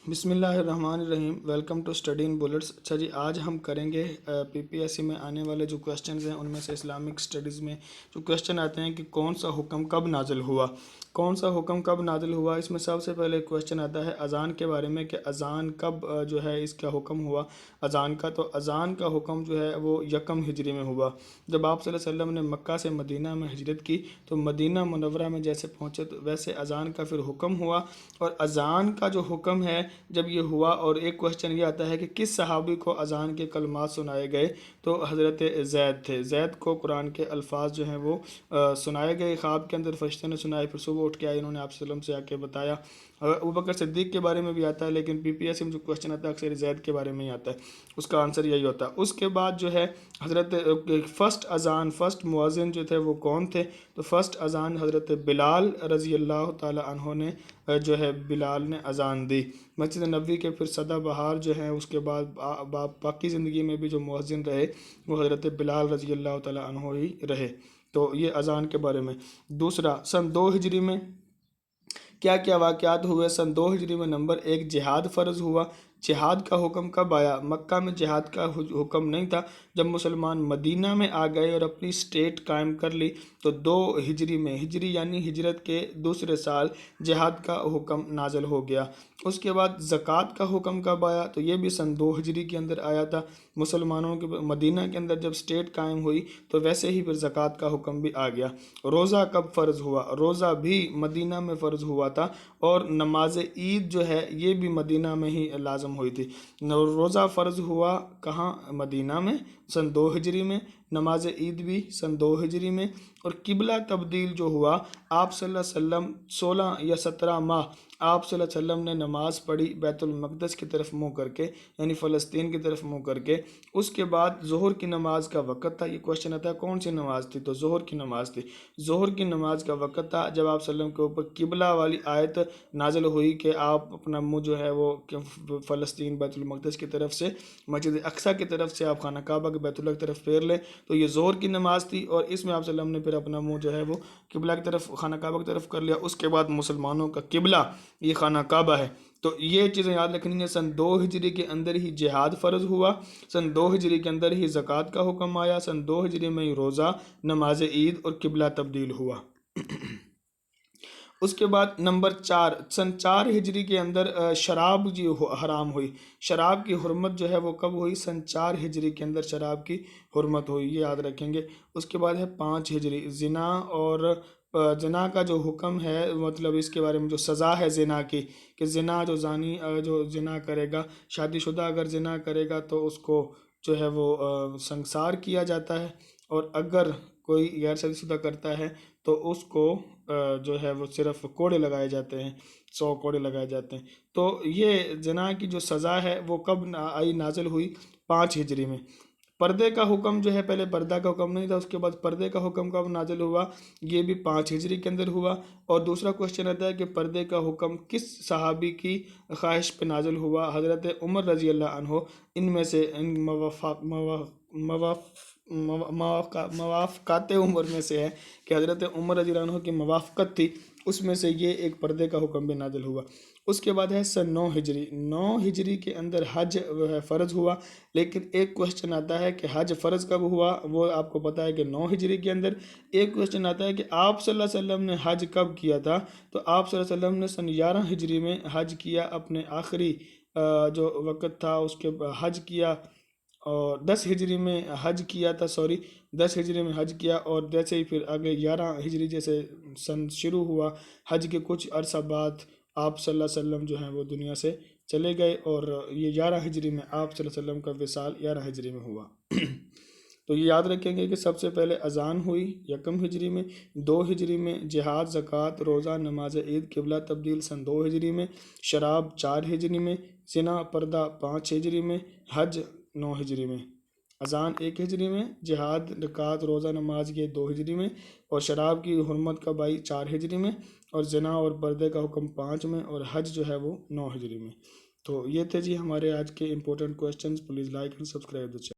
بسم اللہ الرحمن الرحیم، welcome to Study in Bullets. اچھا جی، آج ہم کریں گے پی پی ایس سی میں آنے والے جو کویشچنز ہیں ان میں سے اسلامک اسٹڈیز میں جو کویشچن آتے ہیں کہ کون سا حکم کب نازل ہوا، کون سا حکم کب نازل ہوا۔ اس میں سب سے پہلے کویشچن آتا ہے اذان کے بارے میں کہ اذان کب جو ہے اس کا حکم ہوا اذان کا۔ تو اذان کا حکم جو ہے وہ 1 ہجری میں ہوا، جب آپ صلی اللہ علیہ وسلم نے مکہ سے مدینہ میں ہجرت کی تو مدینہ منورہ میں جیسے پہنچے تو ویسے اذان کا پھر حکم ہوا۔ اور اذان کا جو حکم ہے جب یہ ہوا، اور ایک کویشچن یہ آتا ہے کہ کس صحابی کو اذان کے کلمات سنائے گئے، تو حضرت زید تھے۔ زید کو قرآن کے الفاظ جو ہیں وہ سنائے گئے، خواب کے اندر فرشتے نے سنائے، پھر صبح اٹھ کے آئے، انہوں نے آپ صلی اللہ علیہ وسلم سے آ کے بتایا۔ ابوبکر صدیق کے بارے میں بھی آتا ہے، لیکن پی پی ایس میں جو کویشچن آتا ہے اکثر زید کے بارے میں ہی آتا ہے، اس کا آنسر یہی ہوتا ہے۔ اس کے بعد جو ہے حضرت فرسٹ مؤذن جو تھے وہ کون تھے، تو فرسٹ اذان حضرت بلال رضی اللہ تعالی عنہ نے جو ہے بلال نے اذان دی مسجد نبوی کے۔ پھر سدا بہار جو ہیں اس کے بعد باقی زندگی میں بھی جو مؤذن رہے وہ حضرت بلال رضی اللہ تعالی عنہ ہی رہے۔ تو یہ اذان کے بارے میں۔ دوسرا، سن 2 ہجری میں کیا کیا واقعات ہوئے۔ سن 2 ہجری میں نمبر 1، جہاد فرض ہوا۔ جہاد کا حکم کب آیا؟ مکہ میں جہاد کا حکم نہیں تھا، جب مسلمان مدینہ میں آ گئے اور اپنی سٹیٹ قائم کر لی تو 2 ہجری میں، ہجری یعنی ہجرت کے دوسرے سال، جہاد کا حکم نازل ہو گیا۔ اس کے بعد زکوٰۃ کا حکم کب آیا؟ تو یہ بھی سن 2 ہجری کے اندر آیا تھا۔ مسلمانوں کے مدینہ کے اندر جب سٹیٹ قائم ہوئی تو ویسے ہی پھر زکوٰۃ کا حکم بھی آ گیا۔ روزہ کب فرض ہوا؟ روزہ بھی مدینہ میں فرض ہوا تھا، اور نماز عید جو ہے یہ بھی مدینہ میں ہی لازم ہوئی تھی۔ روزہ فرض ہوا کہاں؟ مدینہ میں سن 2 ہجری میں، نماز عید بھی سن 2 ہجری میں۔ اور قبلہ تبدیل جو ہوا، آپ صلی اللہ علیہ وسلم 16 یا 17 ماہ آپ صلی اللہ علیہ وسلم نے نماز پڑھی بیت المقدس کی طرف منہ کر کے، یعنی فلسطین کی طرف منہ کر کے۔ اس کے بعد ظہر کی نماز کا وقت تھا۔ یہ کویشچن آتا ہے کون سی نماز تھی، تو ظہر کی نماز تھی۔ ظہر کی نماز کا وقت تھا جب آپ صلی اللہ علیہ وسلم کے اوپر قبلہ والی آیت نازل ہوئی کہ آپ اپنا منہ جو ہے وہ فلسطین بیت المقدس کی طرف سے، مسجد اقصیٰ کی طرف سے آپ خانہ کعبہ کے بیت اللہ کی طرف پھیر لیں۔ تو یہ ظہر کی نماز تھی، اور اس میں آپ صلی اللہ علیہ وسلم نے پھر اپنا منہ جو ہے وہ قبلہ کی طرف، خانہ کعبہ کی طرف کر لیا۔ اس کے بعد مسلمانوں کا قبلہ یہ خانہ کعبہ ہے۔ تو یہ چیزیں یاد رکھنی ہے۔ سن 2 ہجری کے اندر ہی جہاد فرض ہوا، سن 2 ہجری کے اندر ہی زکوٰۃ کا حکم آیا، سن 2 ہجری میں ہی روزہ، نماز عید اور قبلہ تبدیل ہوا۔ اس کے بعد نمبر 4، سن 4 ہجری کے اندر شراب جو حرام ہوئی۔ شراب کی حرمت جو ہے وہ کب ہوئی؟ سن 4 ہجری کے اندر شراب کی حرمت ہوئی، یہ یاد رکھیں گے۔ اس کے بعد ہے 5 ہجری، زنا اور زنا کا جو حکم ہے، مطلب اس کے بارے میں جو سزا ہے زنا کی، کہ زنا جو زانی جو زنا کرے گا، شادی شدہ اگر زنا کرے گا تو اس کو جو ہے وہ سنسار کیا جاتا ہے، اور اگر کوئی غیر شادی شدہ کرتا ہے تو اس کو جو ہے وہ صرف کوڑے لگائے جاتے ہیں، 100 کوڑے لگائے جاتے ہیں۔ تو یہ زنا کی جو سزا ہے وہ کب آئی، نازل ہوئی؟ 5 ہجری میں۔ پردے کا حکم جو ہے، پہلے پردہ کا حکم نہیں تھا، اس کے بعد پردے کا حکم کب نازل ہوا؟ یہ بھی 5 ہجری کے اندر ہوا۔ اور دوسرا کویشچن آتا ہے کہ پردے کا حکم کس صحابی کی خواہش پہ نازل ہوا؟ حضرت عمر رضی اللہ عنہ۔ ان میں سے ان موافقات عمر میں سے ہے کہ حضرت عمر رضی اللہ عنہ کی موافقت تھی، اس میں سے یہ ایک پردے کا حکم بھی نازل ہوا۔ اس کے بعد ہے سن 9 ہجری۔ 9 ہجری کے اندر حج فرض ہوا، لیکن ایک کویشچن آتا ہے کہ حج فرض کب ہوا؟ وہ آپ کو پتا ہے کہ 9 ہجری کے اندر۔ ایک کویشچن آتا ہے کہ آپ صلی اللہ علیہ وسلم نے حج کب کیا تھا؟ تو آپ صلی اللہ علیہ وسلم نے سن 11 ہجری میں حج کیا، اپنے آخری جو وقت تھا اس کے حج کیا، اور 10 ہجری میں حج کیا تھا، 10 ہجری میں حج کیا، اور جیسے ہی پھر آگے 11 ہجری جیسے سن شروع ہوا، حج کے کچھ عرصہ بعد آپ صلی اللہ علیہ وسلم جو ہیں وہ دنیا سے چلے گئے، اور یہ 11 ہجری میں آپ صلی اللہ علیہ وسلم کا وصال 11 ہجری میں ہوا۔ تو یہ یاد رکھیں گے کہ سب سے پہلے اذان ہوئی 1 ہجری میں، 2 ہجری میں جہاد، زکوٰۃ، روزہ، نماز عید، قبلہ تبدیل سن 2 ہجری میں، شراب 4 ہجری میں، زنا پردہ 5 ہجری میں، حج 9 ہجری میں، اذان 1 ہجری میں، جہاد، زکوٰۃ، روزہ، نماز یہ 2 ہجری میں، اور شراب کی حرمت کب آئی؟ 4 ہجری میں، اور زنا اور پردے کا حکم 5 میں، اور حج جو ہے وہ 9 ہجری میں۔ تو یہ تھے جی ہمارے آج کے important questions. Please like and subscribe the channel.